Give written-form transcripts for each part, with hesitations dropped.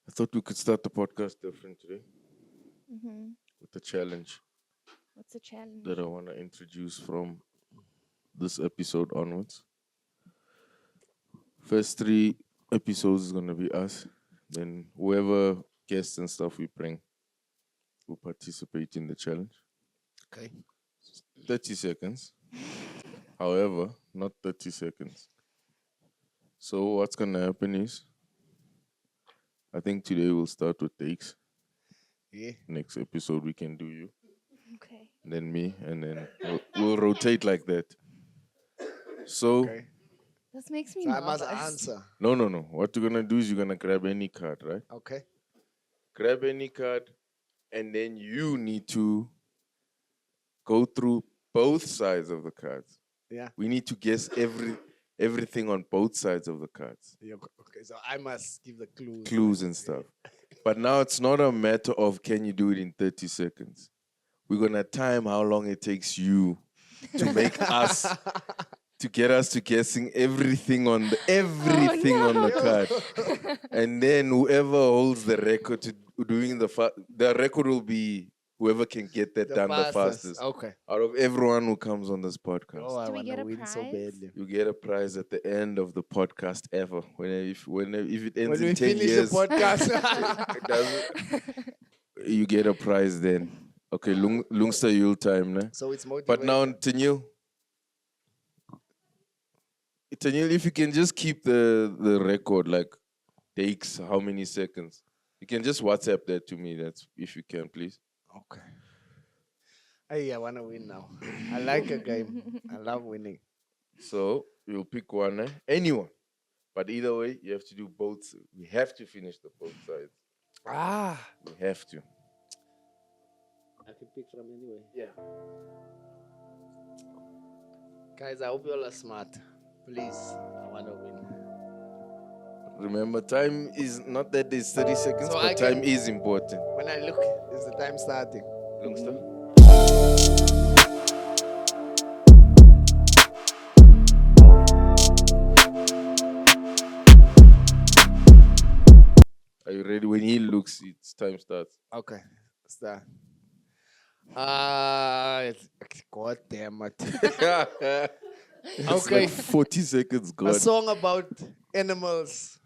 I thought we could start the podcast different today Mm-hmm. with a challenge What's the challenge? that I want to introduce from this episode onwards. First three episodes is going to be us. Then whoever guests and stuff we bring will participate in the challenge. Okay. 30 seconds. However, not 30 seconds. So what's going to happen is, I think today we'll start with takes. Yeah. Next episode we can do you, Okay. then me, and then we'll rotate like that. So Okay. This makes me So I nervous. must answer. no. What you're gonna do is you're gonna grab any card, right? Okay. Grab any card, and then you need to go through both sides of the cards. Yeah. We need to guess everything on both sides of the cards, Yeah, okay. So I must give the clues. clues and stuff. But now it's not a matter of can you do it in 30 seconds. We're gonna time how long it takes you to make us to get us to guessing everything on the on the card, and then whoever holds the record to doing the record will be whoever can get that done the fastest Okay. out of everyone who comes on this podcast. Oh, I Do we want get to a win so prize? badly. You get a prize at the end of the podcast ever. If it ends When we in 10 finish years, the podcast. it doesn't- you get a prize then. Okay, Lungster Yule time, ne? So it's motivation. But now, Tanyil, if you can just keep the record, like takes how many seconds, you can just WhatsApp that to me. That's if you can, please. Okay. Hey, I want to win now. I like a game. I love winning. So you'll pick one, anyone. But either way, you have to do both. We have to finish the both sides. Ah. We have to. I can pick from anywhere. Yeah. Guys, I hope you all are smart. Please, I want to win. Remember, time is not that there's 30 seconds, So but I can- time is important. When I look, is the time starting? Lungster? Are you ready? When he looks, it's time starts. Okay. Start. God damn it. It's Okay. like 40 seconds A gone song about animals.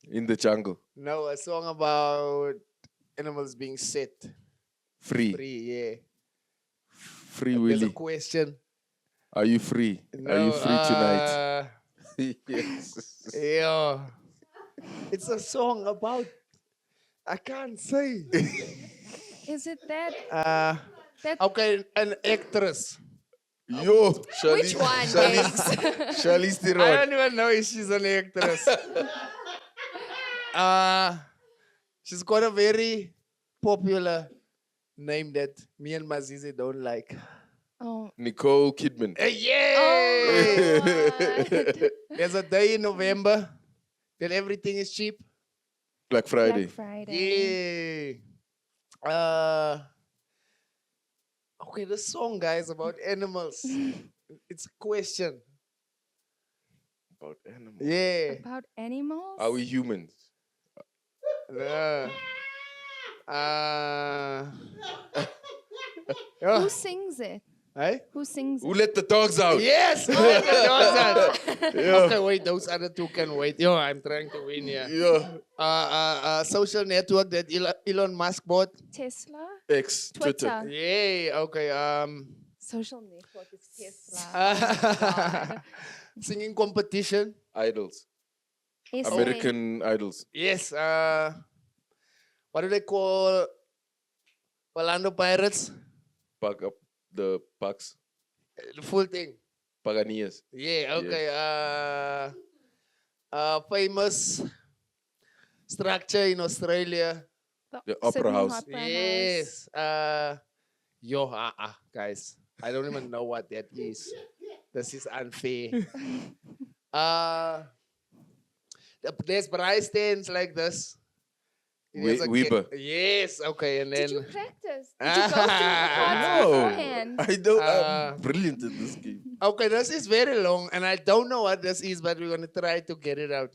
in the jungle. No, a song about animals being set Free. free. Yeah. Free There's a Willy. question. Are you free? Are you free tonight? Yes. Yeah. It's a song about. I can't say. Is it that? That Okay, an actress. Yo, Which one, James? Charlize I Theron. don't even know if she's an actress. She's got a very popular name that me and Mazizi don't like. Oh. Nicole Kidman. Hey, Oh, yeah! what? There's a day in November that everything is cheap. Black Friday. Black Friday. Yeah. Okay, the song, guys, about animals. It's a question. About animals. Yeah. About animals? Are we humans? Uh, Who sings it? Hey? Who sings Who it? let the dogs out? Yes! Oh, Yeah. Okay, wait, those other two can wait. Yo, I'm trying to win here. Yeah. Social network that Elon Musk bought. Tesla? X. Twitter. Twitter. Yeah, okay. Social network is Tesla. Singing competition. Idols. SA. American Idols. Yes. What do they call Orlando Pirates? Pack up the Pax. The full thing. Paganias. Yeah, okay. Famous structure in Australia. The Opera Sydney House. Opera House. Yes. Guys. I don't even know what that is. This is unfair. There's prize stands like this. There's a Weber. Yes, okay, and Did then you practice? Did you go through the cards No. beforehand? I don't. Uh, I'm brilliant at this game. okay, this is very long, and I don't know what this is, but we're gonna try to get it out.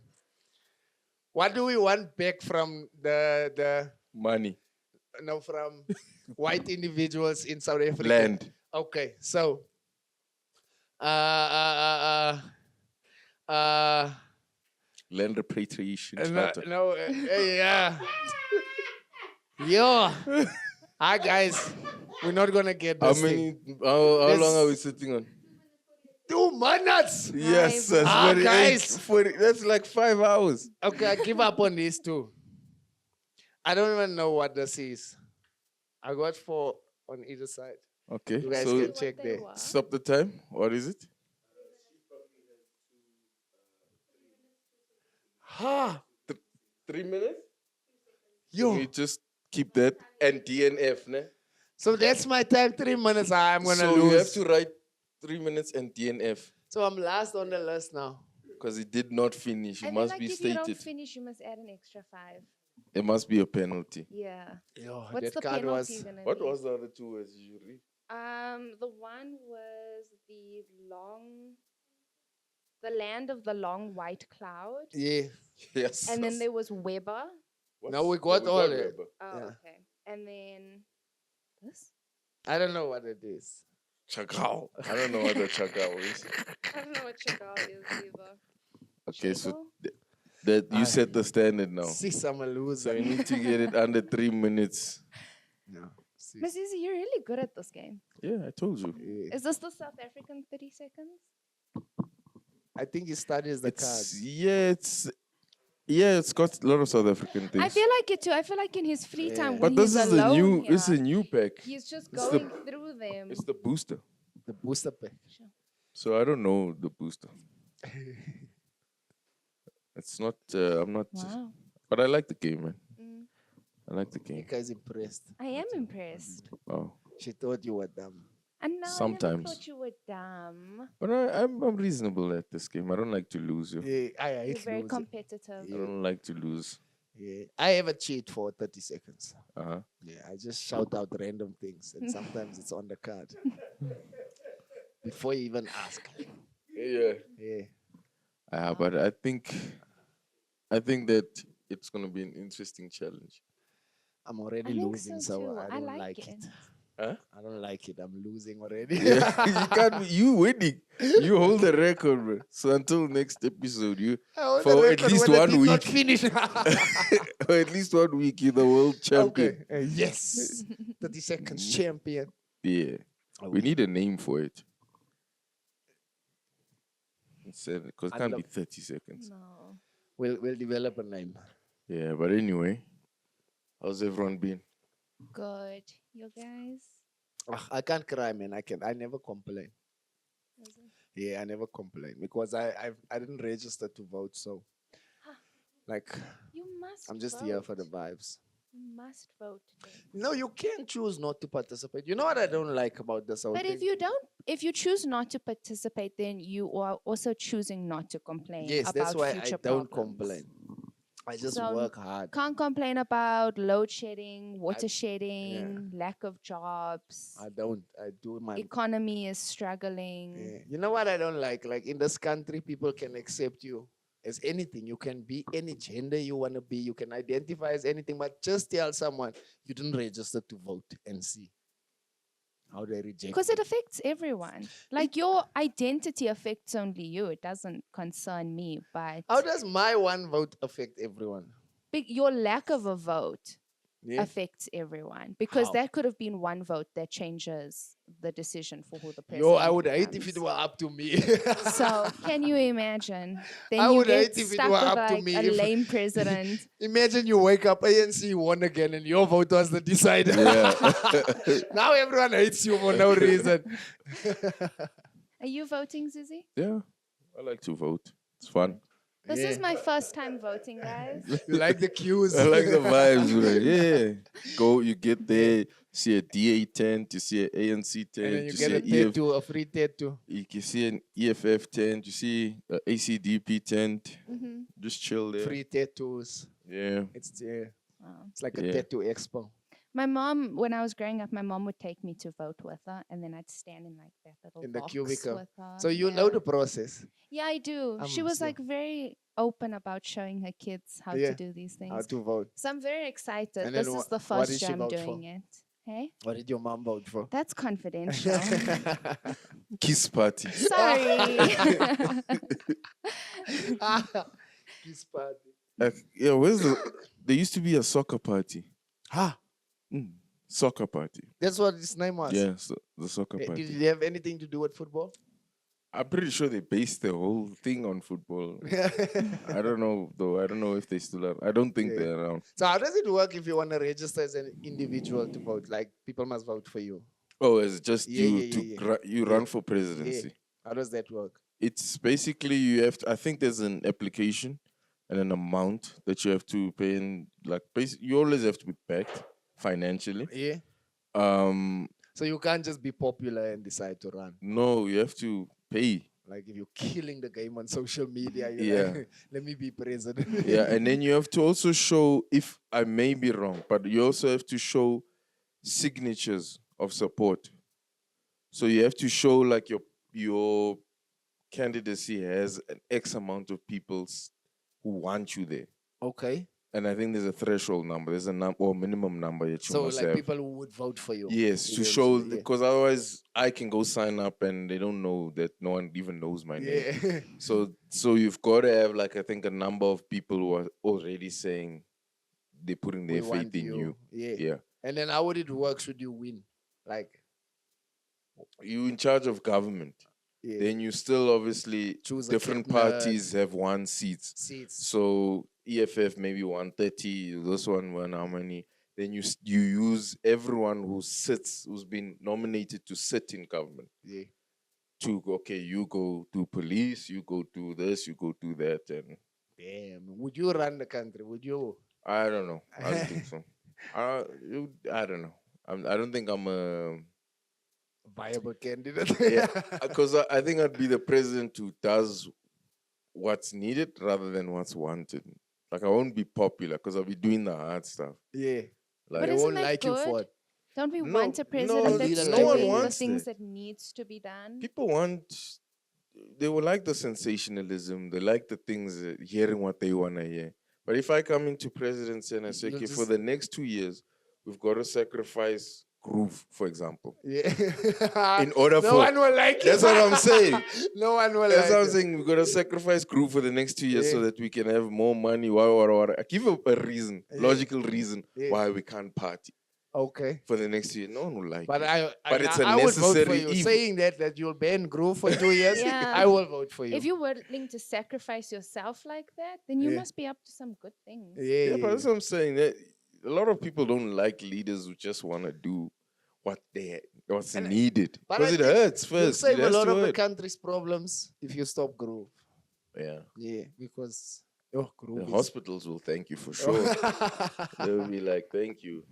What do we want back from the Money. no from white individuals in South Africa? Land. Okay, so uh, Land repatriation no, charter. no yeah. Yo. Hi guys. We're not gonna get How this thing. many? How long are we This- sitting on? 2 minutes. Yes, that's Ah, 48, guys. 40, that's like 5 hours. Okay, I give up on these two. I don't even know what this is. I got 4 on either side. Okay, You guys so can check they there. were. stop the time. What is it? Ha! 3 minutes? Yo. You just keep that and DNF, ne? So that's my time. 3 minutes. I'm gonna So lose. you have to write 3 minutes and DNF So I'm last on the list now. because it did not finish. It I feel must like be if you don't stated. finish, you must add an extra 5. It must be a penalty. Yeah. Yo, What's that the card penalty was. gonna What be? was the other 2 words you read? The one was the land of the long white cloud, Yeah. Yes. and then there was Weber. Now we got all it. Weber. Oh, Yeah. okay. And then this. I don't know what it is. Chakao. I don't know what the chakao is. I don't know what Chagall is either. Okay, so Chagall? that you I- set the standard now. Sis, I'm a So loser. you need to get it under 3 minutes. No. Sis. Miss Izzy, you're really good at this game. Yeah, I told you. Yeah. Is this the South African 30 seconds? I think he studies the It's cards. it's got a lot of South African things. I feel like it too. I feel like in his free time Yeah. when but this he's is the alone new. here, It's a new pack. he's just it's the- going through them. It's the booster. The booster pack. So I don't know the booster. It's not. I'm not. Wow. But I like the game, man. Mm. I like the game. Ika's impressed. I am impressed. Oh, She thought you were dumb. And now I never Sometimes. thought you were dumb. but I'm reasonable at this game. I don't like to lose. You. Yeah, I You're hate very losing. competitive. I don't like to lose. Yeah. I have a cheat for 30 seconds. Uh-huh. Yeah, I just shout out random things, and sometimes it's on the card. Before you even ask. Yeah. Yeah. But I think that it's gonna be an interesting challenge. I'm I already think losing, so so too. I don't like it. Huh? I don't like it. I'm losing already. Yeah. you can't. You winning. You hold the record, bro. So until next episode, you I hold For the at record least when I 1 did not week. finish. or at least 1 week, you're the world champion. Okay. Yes. 30 seconds champion. Yeah. We need a name for it. Because it can't be 30 seconds. No. We'll develop a name. Yeah, but anyway, how's everyone been? Good. You guys? Ugh, I can't cry, man. I never complain. Yeah, I never complain because I didn't register to vote, so like You must I'm just vote. here for the vibes. You must vote today. No, you can't choose not to participate. You know what I don't like about this whole But thing? if you choose not to participate, then you are also choosing not to complain Yes, about that's why I future don't problems. complain. I just So, work hard. Can't complain about load shedding, water shedding, lack of jobs. I don't. I do my. Economy is struggling. Yeah. You know what I don't like? Like in this country, people can accept you as anything. You can be any gender you want to be. You can identify as anything, but just tell someone you didn't register to vote and see how they reject. Because it affects everyone. Like your identity affects only you. It doesn't concern me. But How does my one vote affect everyone? your lack of a vote Yeah. affects everyone. Because How? that could have been one vote that changes the decision for who the president Yo, I would hate if it becomes. were up to me. So can you imagine? Then I you would get hate if it stuck were with up to like me a if- lame president. Imagine you wake up, ANC won again, and your vote was the decider. Yeah. Now everyone hates you for no reason. Are you voting, Zizi? Yeah, I like to vote. It's fun. This is Yeah. my first time voting, guys. You like the cues. I like the vibes, bro. Yeah. Go, you get there, see a DA tent, you see an ANC tent, And then you you get see a an tattoo, a free tattoo. you can see an EFF tent, you see an ACDP tent. Mm-hmm. Just chill there. Free tattoos. Yeah. It's Wow. like a Yeah. tattoo expo. My mom, when I was growing up, my mom would take me to vote with her, and then I'd stand in like that little In the box cubicle. with her. So you know Yeah. the process. Yeah, I do. She I'm was slow. like very open about showing her kids how Yeah, to do these how things. to vote. So I'm very excited. And then This is the what did first she year I'm vote for? doing it. Hey, What did your mom vote for? that's confidential. Kiss party. Sorry. Kiss party. Yeah, there used to be a soccer party. Ah, Soccer party. that's what his name was. Yeah, so the soccer Did party. it have anything to do with football? I'm pretty sure they based the whole thing on football. I don't know though. I don't know if they still are. I don't think Yeah. they're around. So how does it work if you want to register as an individual to vote? Like people must vote for you. Oh, it's just Yeah, you yeah, to yeah, yeah. you Yeah. run for presidency. How does that work? It's basically you have to, I think there's an application and an amount that you have to pay in. Like you always have to be backed financially. Yeah. So you can't just be popular and decide to run. No, you have to pay. Like if you're killing the game on social media, you're Yeah. like, let me be president. Yeah, and then you have to also show, if I may be wrong, but you also have to show signatures of support. So you have to show like your candidacy has an X amount of people who want you there. Okay. And I think there's a threshold number. There's a or minimum number that you So must like have. people who would vote for you. Yes, to show, eventually, yeah. because otherwise I can go sign up and they don't know that no one even knows my name. Yeah. So you've got to have like I think a number of people who are already saying they're putting their We faith want in you. Yeah. Yeah. And then how would it work should you win? Like, You in charge of government. yeah. Then you still obviously Choose a different cabinet. parties have won seats. Seats. So EFF maybe 130, this one won how many? Then you use everyone who's been nominated to sit in government. Yeah. You go to police, you go to this, you go to that, and Damn. Would you run the country? Would you? I don't know. I don't think so. I don't know. I don't think I'm a Viable candidate. yeah, because I think I'd be the president who does what's needed rather than what's wanted. Like I won't be popular because I'll be doing the hard stuff. Yeah. Like But They isn't won't that like you good? for it. Don't we No, want a no, president no that's one doing the wants things that. that needs to be done? people they will like the sensationalism. They like the things, hearing what they want to hear. But if I come into presidency and I say, You'll okay, for just- the next 2 years, we've got to sacrifice groove, for example. Yeah. In order no for one will like you. That's what I'm saying. No one will That's like what I'm you. saying. We've got to sacrifice groove for the next 2 years so Yeah. that we can have more money. What. I give a reason, Yeah. logical reason Yeah. why we can't party Okay. for the next year. No one will like But it. I it's a I would vote for necessary you. evil. Saying that you'll ban groove for 2 years, Yeah. I will vote for you. If you're willing to sacrifice yourself like that, then you Yeah. must be up to some good things. yeah, Yeah, but that's what I'm saying. That a lot of people don't like leaders who just want to do what's And- needed. but Because I it think hurts You'll first. save It a has lot to of the hurt. country's problems if you stop groove. Yeah. Yeah, because groove The is- hospitals will thank you for sure. They'll be like, thank you.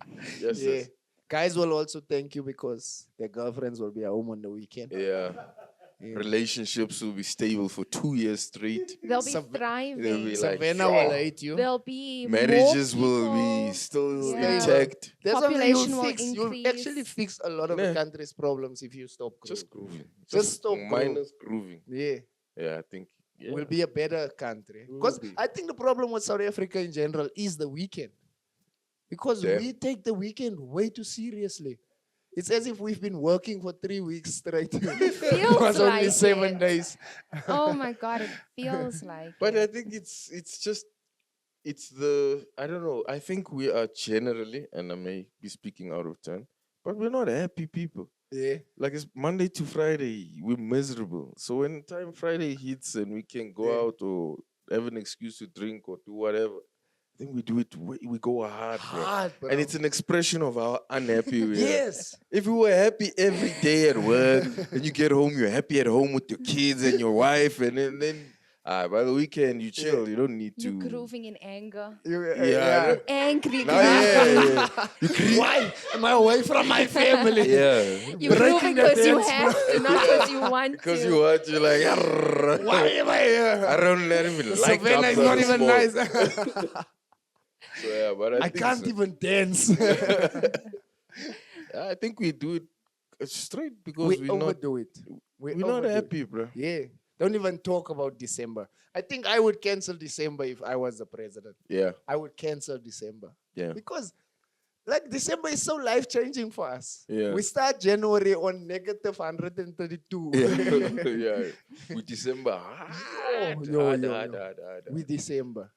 Yes, yeah. yes. Guys will also thank you because their girlfriends will be at home on the weekend. Yeah. Yeah. Relationships will be stable for 2 years straight. They'll be Sav- thriving. They'll be like, Savannah will "Sure." hate you. There'll be Marriages more will be people. still Yeah. intact. That's what Population will you'll actually increase. fix a lot of Yeah. the country's problems if you stop groove. Just grooving. Just stop minus grooving. Yeah. Yeah, I think. Yeah. Will be a better country. Will Because be. I think the problem with South Africa in general is the weekend. Because Damn. we take the weekend way too seriously. It's as if we've been working for 3 weeks straight. It feels was only like 7 it. days. Oh my God, it feels like But it. I think it's the, I don't know. I think we are generally, and I may be speaking out of turn, but we're not happy people. Yeah. Like it's Monday to Friday, we're miserable. So when time Friday hits and we can go Yeah. out or have an excuse to drink or do whatever, I think we do it. We go hard, bro. Hard, bro. And it's an expression of how unhappy we are. Yes. If we were happy every day at work, and you get home, you're happy at home with your kids and your wife, and then by the weekend you chill. You don't need You're to. grooving in anger. Yeah. Angry Now, yeah, grooving. yeah. You create. Why am I away from my family? Yeah. You're grooving Breaking the because you dance, have to, not because you want Because to. you watch, you're like, "Arrrr." Why am I here? I don't let him like Savannah is not even nice. So yeah, but I I think can't so. even dance. I think we do it straight because We we're not overdo it. We we're not overdo it. happy, bro. Yeah. Don't even talk about December. I think I would cancel December if I was the president. Yeah, I would cancel December. yeah, Because like December is so life changing for us. Yeah. We start January on negative 132. yeah, yeah. With December, Yo. hard. With December.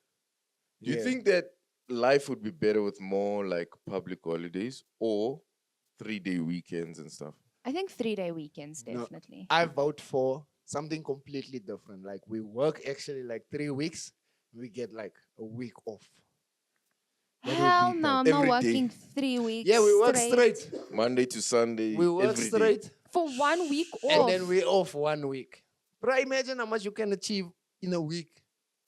Do you Yeah. think that life would be better with more like public holidays or 3-day weekends and stuff? I think 3-day weekends, No, definitely. I vote for something completely different. Like we work actually like 3 weeks, we get like a week off. That would Hell be no, dope. I'm not Every working day. 3 weeks. Yeah, we work straight. Monday to Sunday, We work every day. straight, For 1 week and off. then we off 1 week. Bro, imagine how much you can achieve in a week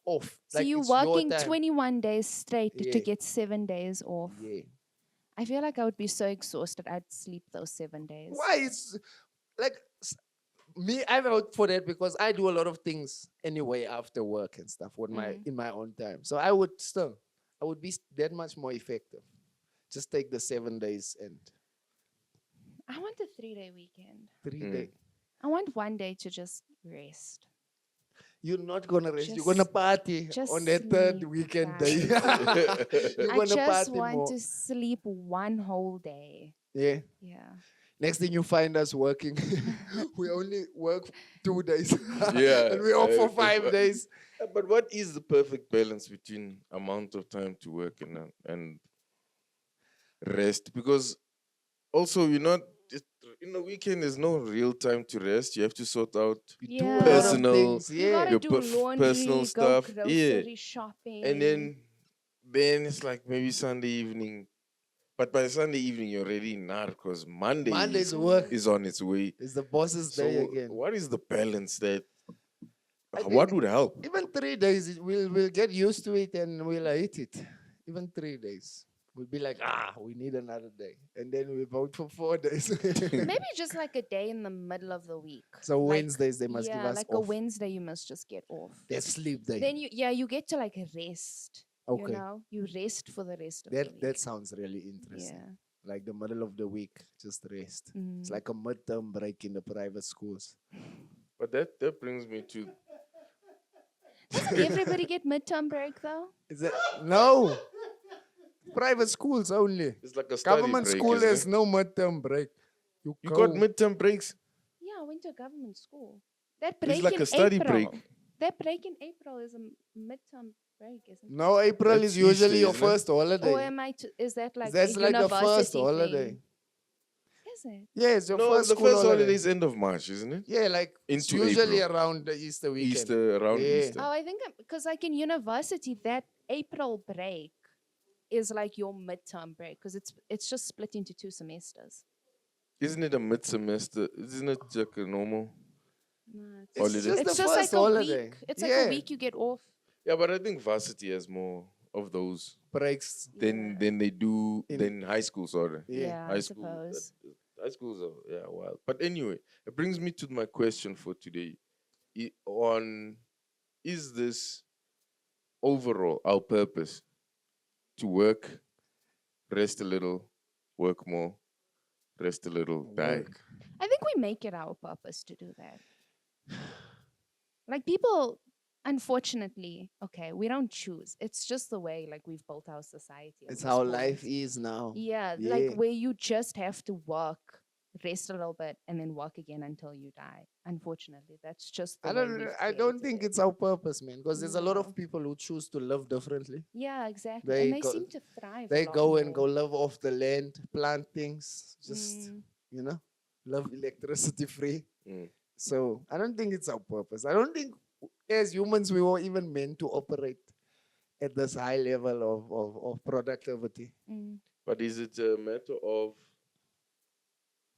off. So Like you're it's your working time. 21 days straight to Yeah. get 7 days off. Yeah. I feel like I would be so exhausted I'd sleep those 7 days. Why? It's like me. I vote for that because I do a lot of things anyway after work and stuff with my in my own time. So I would be that much more effective. Just take the 7 days and I want a 3-day weekend. 3 days. I want 1 day to just rest. You're not gonna rest. You're gonna party just on that third sleep, weekend guys. day. You're I gonna just party want more. to sleep 1 whole day. Yeah. Yeah. Next thing you find us working, we only work 2 days. Yeah. And we off for 5 days. But what is the perfect balance between amount of time to work and rest? Because also you're not in the weekend. There's no real time to rest. You have to sort out We do a Yeah. lot of Personal- things. You Yeah. gotta Your do personal laundry, stuff, go yeah. grocery shopping. and then it's like maybe Sunday evening. But by Sunday evening you're already not because Monday Monday's work. is on its way. It's the boss's So day again. what is the balance that? I What think would help? even 3 days, we'll get used to it and we'll hate it. Even 3 days. We'll be like, we need another day. And then we vote for 4 days. Maybe just like a day in the middle of the week. So Like, Wednesdays, they must give yeah, us like off. a Wednesday you must just get off. That's sleep day. Then you get to like rest. Okay. You know, you rest for the rest of the That week. that sounds really interesting. Yeah. Like the middle of the week, just rest. It's Mm. like a midterm break in the private schools. But that brings me to Doesn't everybody get midterm break though? Is it? No. Private schools only. it's like a study Government break, school isn't has it? no midterm break. You You go. got midterm breaks. Yeah, I went to a government school. That break It's like in a study April. break. That break in April is a midterm break, isn't it? No, April That's is usually Easter, your isn't it? first holiday. Or am I? Is that like That's a like the university first thing? holiday. Is it? Yeah, it's your No, first the school first holiday. holiday is end of March, isn't it? Yeah, like it's Into usually April. around the Easter weekend. Easter, around Yeah. Easter. Oh, I think because like in university, that April break is like your midterm break because it's just split into 2 semesters. Isn't it a mid-semester? Isn't it like a normal? No, It's Holiday? just it's the just first like a holiday. week. It's like Yeah. a week you get off. Yeah, but I think varsity has more of those Breaks. than they do In- than high school. Sorry, Yeah. Yeah, high I school. suppose. High schools are wild. But anyway, it brings me to my question for today. On is this overall our purpose to work, rest a little, work more, rest a little, die? Work. I think we make it our purpose to do that. Like people, unfortunately, okay, we don't choose. It's just the way like we've built our society. at It's this how point. life is now. Yeah, Yeah. like where you just have to work, rest a little bit, and then work again until you die. Unfortunately, that's just the I way don't. we've I don't created think it. it's our purpose, man. Because there's a lot No. of people who choose to live differently. Yeah, exactly. They and they go- seem to thrive. They a lot go and more. go live off the land, plant things, just Mm. live electricity free. Mm. So I don't think it's our purpose. I don't think as humans we were even meant to operate at this high level of productivity. Mm. But is it a matter of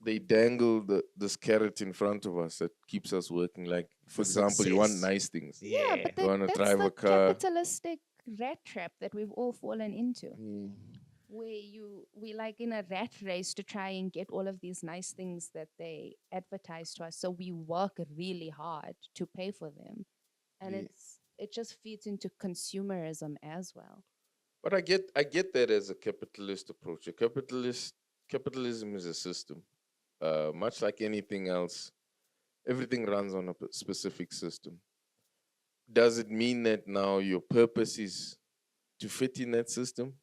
they dangle this carrot in front of us that keeps us working? Like, for example, you want Success. nice things. Yeah, but You wanna that's drive the a car. capitalistic rat trap that we've all fallen into. Mm. Where we like in a rat race to try and get all of these nice things that they advertise to us. So we work really hard to pay for them. And Yeah. it just feeds into consumerism as well. But I get that as a capitalist approach. Capitalism is a system. Much like anything else, everything runs on a specific system. Does it mean that now your purpose is to fit in that system?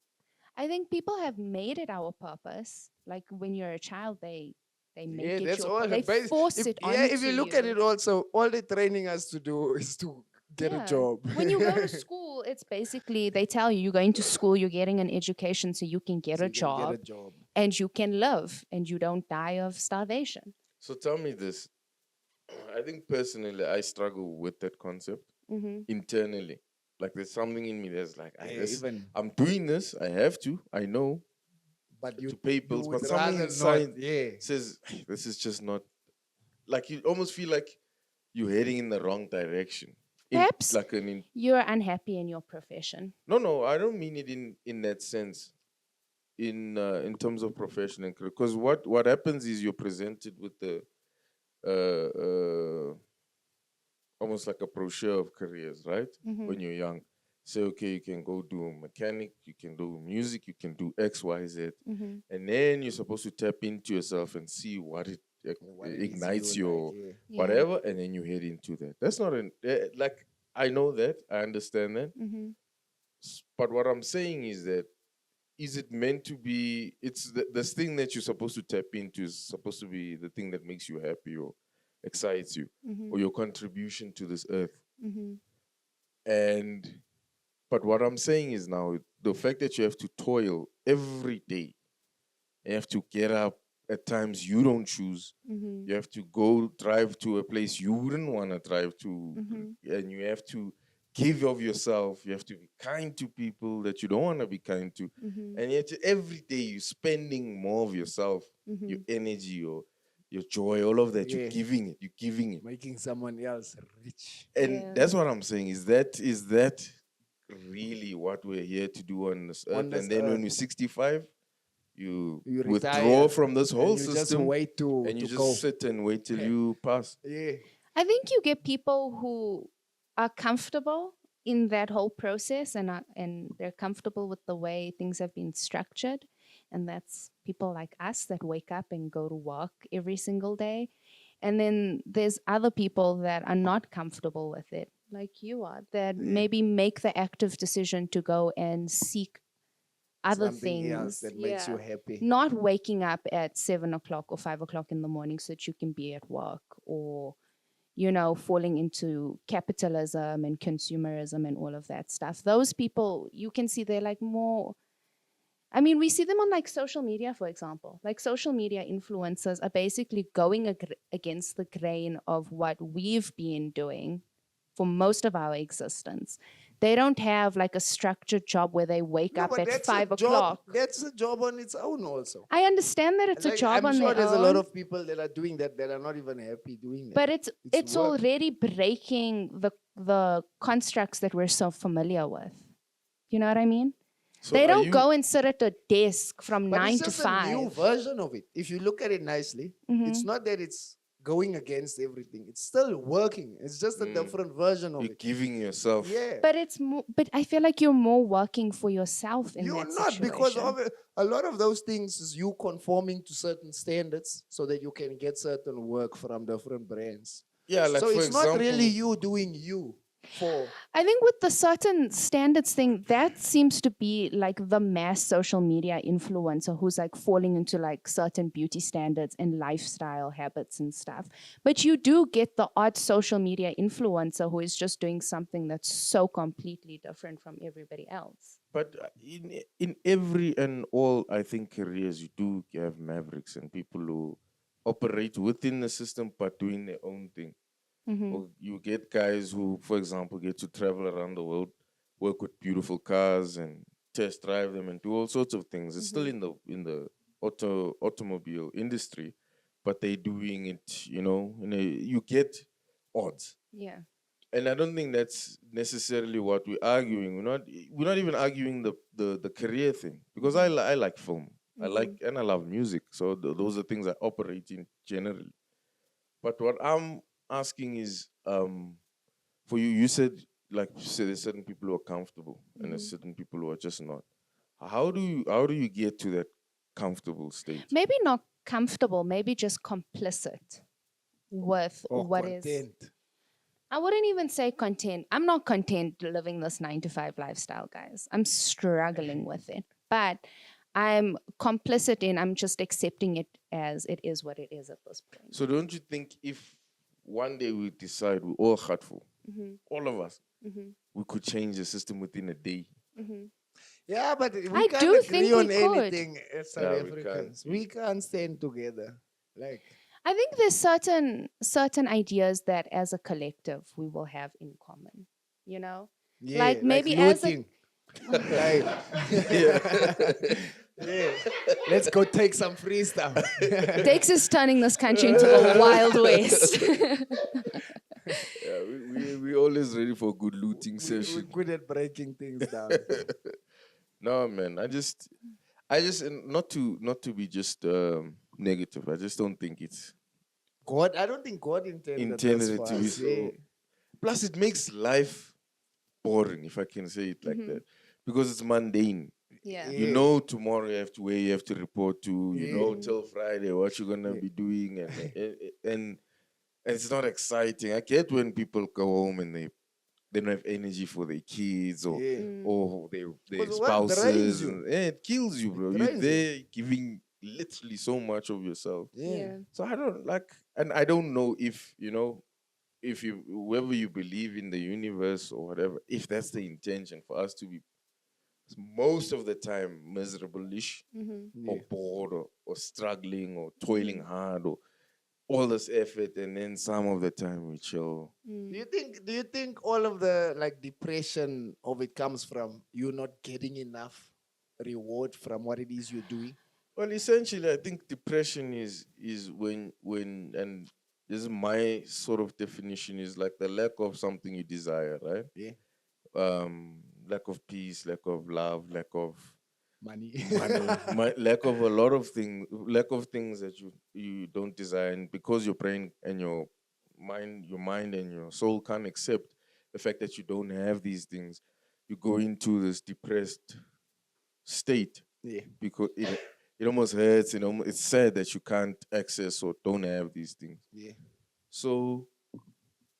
I think people have made it our purpose. Like when you're a child, they make Yeah, it that's your all. they force it onto If you look at you. it also, all they're training us to do is to get a Yeah. job. When you go to school, it's basically they tell you you're going to school, you're getting an education so you can get So a you can get job a job. and you can live and you don't die of starvation. So tell me this. I think personally, I struggle with that concept Mm-hmm. internally. Like there's something in me that's like, Yeah, even, I'm doing this. I have to. I know but to pay you bills, would but something rather inside not. Yeah. says this is just not. Like you almost feel like you're heading in the wrong direction. Perhaps Like an you're unhappy in your profession. no, I don't mean it in that sense. In terms of profession and career, because what happens is you're presented with the almost like a brochure of careers, right? Mm-hmm. When you're young, say okay, you can go do a mechanic, you can do music, you can do X, Y, Z, Mm-hmm. and then you're supposed to tap into yourself and see what it What it is ignites you your like, yeah. Yeah. whatever, and then you head into that. That's not like I know that, I understand that, Mm-hmm. but what I'm saying is that is it meant to be? It's this thing that you're supposed to tap into is supposed to be the thing that makes you happy or excites you, Mm-hmm. or your contribution to this earth. Mm-hmm. And but what I'm saying is now the fact that you have to toil every day, you have to get up at times you don't choose. Mm-hmm. You have to go drive to a place you wouldn't want to drive to, Mm-hmm. and you have to give of yourself. You have to be kind to people that you don't want to be kind to, Mm-hmm. and yet every day you're spending more of yourself, Mm-hmm. your energy, your joy, all of that. Yeah. You're giving it, Making someone else rich. and Yeah. that's what I'm saying. Is that really what we're here to do on this On earth? this And then when earth. you're 65, you You withdraw retire from this and whole you just system, wait to and you go. just sit and wait till you pass. Yeah. I think you get people who are comfortable in that whole process and they're comfortable with the way things have been structured, and that's people like us that wake up and go to work every single day. And then there's other people that are not comfortable with it, like you are, that maybe make the active decision to go and seek other Something else things. that makes you happy. Not waking up at 7 o'clock or 5 o'clock in the morning so that you can be at work, or falling into capitalism and consumerism and all of that stuff. Those people, you can see they're like more. I mean, we see them on like social media, for example. Like social media influencers are basically going against the grain of what we've been doing for most of our existence. They don't have like a structured job where they wake No, up but at that's 5 o'clock. That's a job on its own also. I understand that it's a Like, job I'm on sure their there's own, a lot of people that are doing that are not even happy doing that. but it's work. already breaking the constructs that we're so familiar with. You know what I mean? So They are don't you- go and sit at a desk from But 9 it's to just 5. a new version of it. If you look at it nicely, Mhm. it's not that it's going against everything. It's still working. It's just a different version of You're it. giving yourself. Yeah. But it's more. But I feel like you're more working for yourself in You're that not, because situation. of it. A lot of those things is you conforming to certain standards so that you can get certain work from different brands. Yeah, like So for it's example, not really you doing you for. I think with the certain standards thing, that seems to be like the mass social media influencer who's like falling into like certain beauty standards and lifestyle habits and stuff. But you do get the odd social media influencer who is just doing something that's so completely different from everybody else. But in every and all, I think careers you do have mavericks and people who operate within the system but doing their own thing. Mm-hmm. Or you get guys who, for example, get to travel around the world, work with beautiful cars and test drive them and do all sorts of things. It's still in the automobile industry, but they're doing it, you get odds. Yeah. And I don't think that's necessarily what we're arguing. We're not even arguing the career thing, because I like film. I like and I love music. So those are things I operate in generally. But what I'm asking is, for you said, like you said, there's certain people who are comfortable and there's certain people who are just not. how do you get to that comfortable state? Maybe not comfortable, maybe just complicit with Or what is. content. I wouldn't even say content. I'm not content living this 9 to 5 lifestyle, guys. I'm struggling with it. But I'm complicit in, I'm just accepting it as it is what it is at this point. So don't you think if one day we decide we're all hurtful, Mhm, all of us, mhm, we could change the system within a day? mhm. Yeah, but I we can't do agree think on we could. anything as South Yeah, we can't. Africans. We can't stand together. Like, I think there's certain ideas that as a collective we will have in common. You know? yeah, Like maybe as a looting. Like, Yeah. yeah. Let's go take some free stuff. Dex is turning this country into the Wild West. Yeah, we always ready for a good looting We're session. good at breaking things down. No, man. And not to be just negative. I just don't think it's God, I don't think God intended intended this it for to be us. so. Yeah. Plus, it makes life boring, if I can say it like that, because it's mundane. Yeah. You Yeah. know, tomorrow you have to where you have to report to. You know, Yeah. till Friday what you're gonna Yeah. be doing, and it's not exciting. I get when people go home and they don't have energy for their kids or Yeah. Mm. or their 'Cause what drains spouses. you? And, it kills you, bro. It You're drains you. there giving literally so much of yourself. Yeah. So I don't like, and I don't know if if you whether you believe in the universe or whatever, if that's the intention for us to be most of the time miserable-ish Mhm. or Yeah. bored or struggling or toiling Mm. hard or all this effort, and then some of the time we chill. Mm. Do you think all of the like depression of it comes from you not getting enough reward from what it is you're doing? Well, essentially, I think depression is when and this is my sort of definition is like the lack of something you desire, right? Yeah. Lack of peace, lack of love, lack of Money. money, lack of a lot of things, lack of things that you don't desire, and because your brain and your mind and your soul can't accept the fact that you don't have these things, you go into this depressed state Yeah. because it almost hurts. It's sad that you can't access or don't have these things. Yeah. So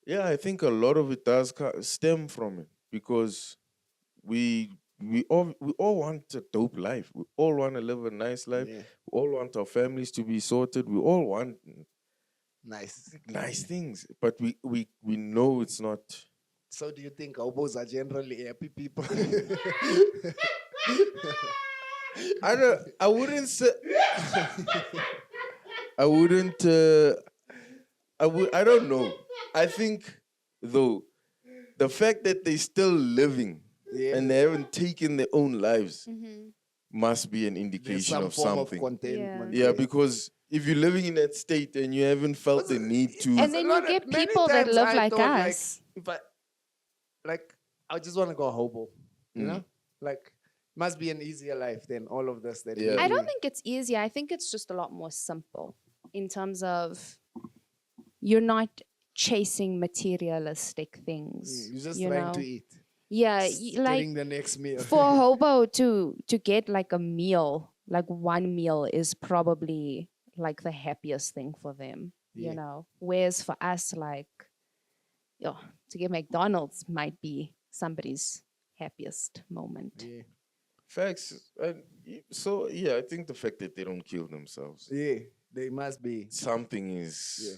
yeah, I think a lot of it does stem from it because we all want a dope life. We all want to live a nice life. Yeah. We all want our families to be sorted. We all want Nice. nice things, but we know it's not. So do you think hobos are generally happy people? I wouldn't say. I wouldn't. I don't know. I think though the fact that they're still living Yeah. and they haven't taken their own lives Mhm. must be an There's indication some of form something. of contentment. Yeah, because if you're living in that state and you haven't felt the need to, And then you get many people that times live I like thought, us. if I just want to go hobo, you Mm. know, like must be an easier life than all of this that Yeah. we're I don't doing. think it's easy. I think it's just a lot more simple in terms of you're not chasing materialistic things. You're just you trying know? to eat. Yeah, like Getting the next meal. for a hobo to get like a meal, like one meal is probably like the happiest thing for them. Yeah. You know, whereas for us, like, to get McDonald's might be somebody's happiest moment. Yeah. facts. So yeah, I think the fact that they don't kill themselves, Yeah. They must be. something is. Yeah.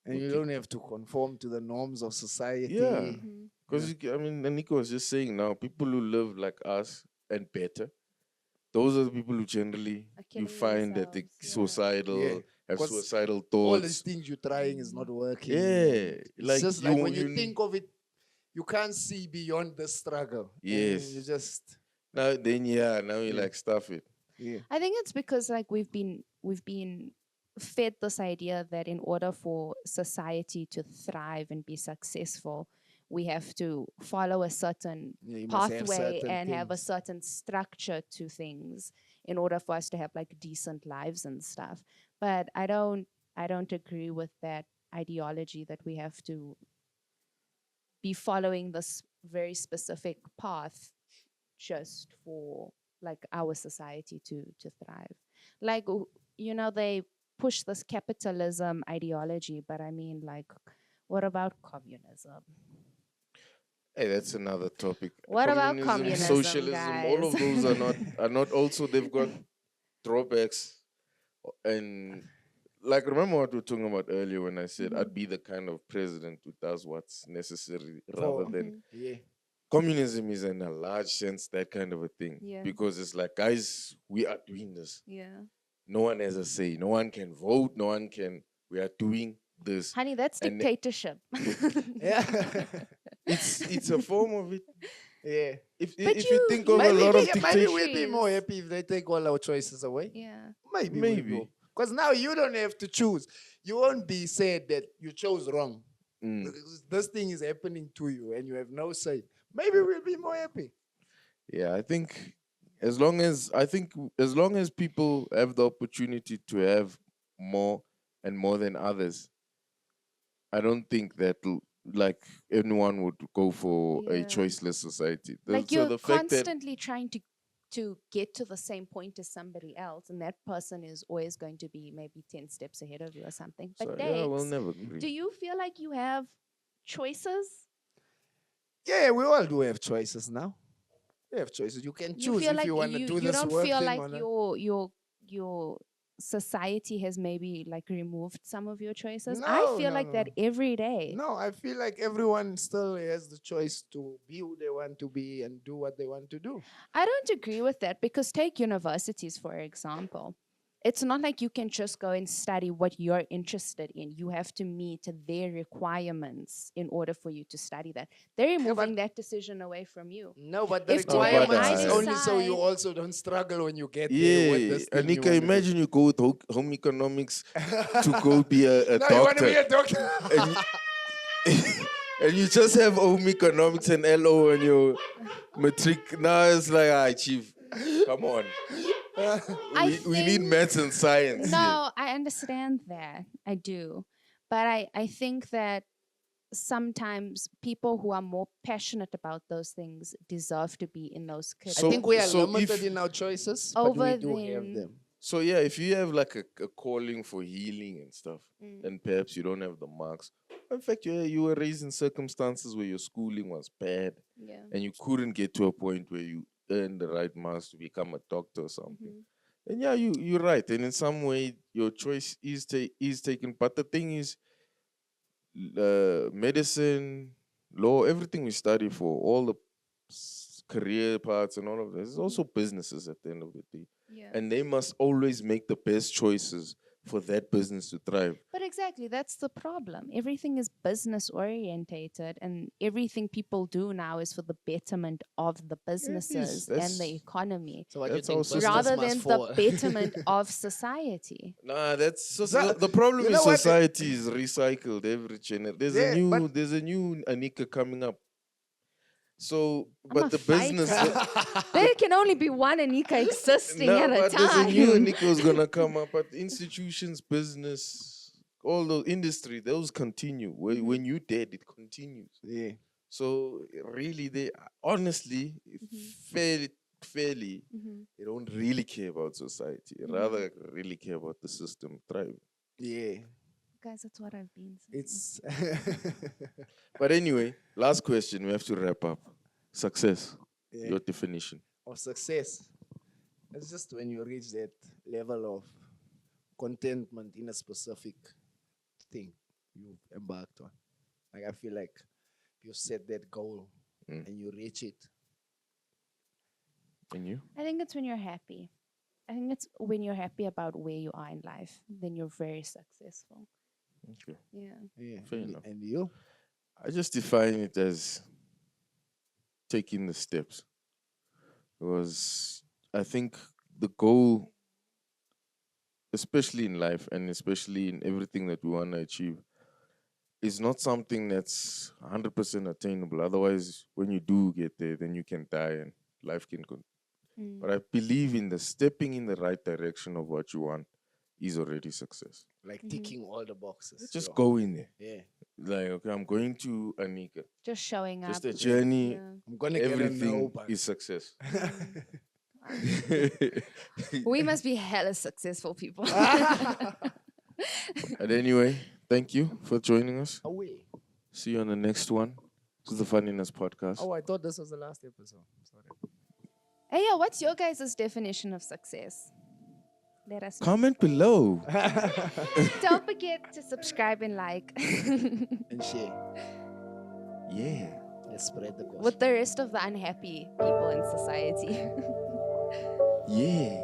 And you Okay. don't have to conform to the norms of society. Yeah. Mhm. Because I mean, Nico was just saying now, people who live like us and better, those are the people who generally Are you killing find that they themselves, yeah. suicidal, Yeah, have 'cause suicidal All these thoughts. things you're trying is not working. Yeah, It's like just like when you you think of it, you can't see beyond the struggle. And Yes. you just now you Yeah. like stuff it. yeah. I think it's because like we've been fed this idea that in order for society to thrive and be successful, we have to follow a certain Yeah, you must have pathway certain and have a things. certain structure to things in order for us to have like decent lives and stuff. But I don't agree with that ideology that we have to be following this very specific path just for like our society to thrive. Like they push this capitalism ideology, but I mean, like, what about communism? Hey, that's another topic. What about Communism, communism, socialism, all guys? of those are not also, they've got drawbacks. And like, remember what we were talking about earlier when I said I'd be the kind of president who does what's necessary rather For- than Yeah. communism is in a large sense that kind of a thing. Yeah. Because it's like, guys, we are doing this. Yeah. No one has a say. No one can vote. No one can. We are doing this. Honey, that's And dictatorship. Yeah. It's a form of it. Yeah. If But if you you- think you- of a Maybe, lot of yeah, maybe dictators, we'll be more countries. happy if they take all our choices away. Yeah. Maybe. Because now you don't have to choose. You won't be said that you chose wrong. Because this thing is happening to you and you have no say. Maybe we'll be more happy. yeah, I think as long as people have the opportunity to have more and more than others, I don't think that like anyone would go for a Yeah. choiceless society. Like So you're the fact that constantly trying to get to the same point as somebody else, and that person is always going to be maybe 10 steps ahead of you or something. But so, yeah, we'll Dex, never agree. do you feel like you have choices? Yeah, we all do have choices now. We have choices. You can You choose feel if like you want to do you this don't work feel thing like or not. your society has maybe like removed some of your choices? No, I feel no, like no, that no. every day. No, I feel like everyone still has the choice to be who they want to be and do what they want to do. I don't agree with that because take universities, for example. It's not like you can just go and study what you're interested in. You have to meet their requirements in order for you to study that. They're removing that decision away from you. No, but the If tomorrow requirements is I only so you decide- also don't struggle when you get there with Yeah, this thing. you Anika, wanna do. imagine you go with home economics to go be a No, you want to doctor, be a doctor. and you just have home economics and LO and your matric. Now it's like, chief, come on. I We need think- maths and science. here. No, I understand that. I do. But I think that sometimes people who are more passionate about those things deserve to be in those I So- think we are so limited if- in our choices, Over but we do have then- them. So yeah, if you have like a calling for healing and stuff, Mm. then perhaps you don't have the marks. In fact, you were raised in circumstances where your schooling was bad Yeah. and you couldn't get to a point where you earned the right marks to become a doctor or something. Mhm. And yeah, you're right. And in some way, your choice is taken. But the thing is, medicine, law, everything we study for, all the career paths and all of this, is also businesses at the end of the day. Yeah. And they must always make the best choices for that business to thrive. But exactly, that's the problem. Everything is business orientated, and everything people do now is for the betterment of the businesses and That's- the economy, So what That's you think also- business rather must than fall? the betterment of society. Nah, that's So- the problem you is know what? society is recycled every channel. Yeah, but- There's a new Anika coming up. So, I'm but a the fighter. business. There can only be one Anika existing No, at a but time. there's a new Anika gonna come up. But institutions, business, all the industry, those continue. Mm-hmm. When you dead, it continues. Yeah. So really, they honestly, fairly, Mhm. they don't really care about society. Mm-hmm. Rather, really care about the system thriving. Yeah. Guys, that's what I've been saying. It's But anyway, last question. We have to wrap up. Success. yeah. Your definition. Of success. It's just when you reach that level of contentment in a specific thing you've embarked on. Like I feel like you set that goal Mm. and you reach it. And you? I think it's when you're happy. I think it's when you're happy about where you are in life, then you're very successful. Okay. Yeah. Yeah. Fair and, enough. and you? I just define it as taking the steps. Because I think the goal, especially in life and especially in everything that we want to achieve, is not something that's 100% attainable. Otherwise, when you do get there, then you can die and life can go. Mm. But I believe in the stepping in the right direction of what you want is already success. Like ticking all the boxes. Just Yo. go in there. Yeah. Like, okay, I'm going to Anika. Just showing up. Just a journey. Yeah. I'm gonna get a no, Everything but is success. We must be hella successful people. But anyway, thank you for joining us. Away. See you on the next one. This is the Funnyness podcast. Oh, I thought this was the last episode. Sorry. Hey, yeah, what's your guys' definition of success? Let us know. Comment below. Don't forget to subscribe and like And share. Yeah. Let's spread the gospel. with the rest of the unhappy people in society. Yeah.